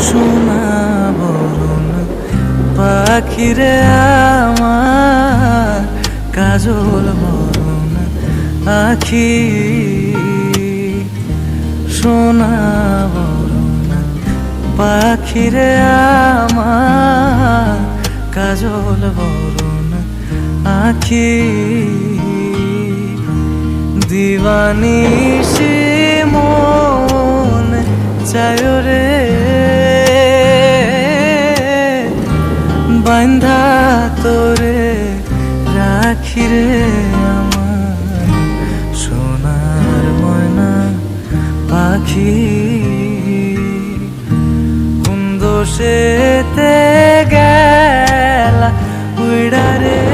সোনা বরণ পাখিরে আমার কাজল বরণ আখি সোনা বরণ পাখিরে আমার কাজল বরণ আখি দিবানিশি মন চায় রে বান্ধা তোরে রাখি রে আমার সোনার ময়না পাখি কুন্দ সেতে গেলা উড়া রে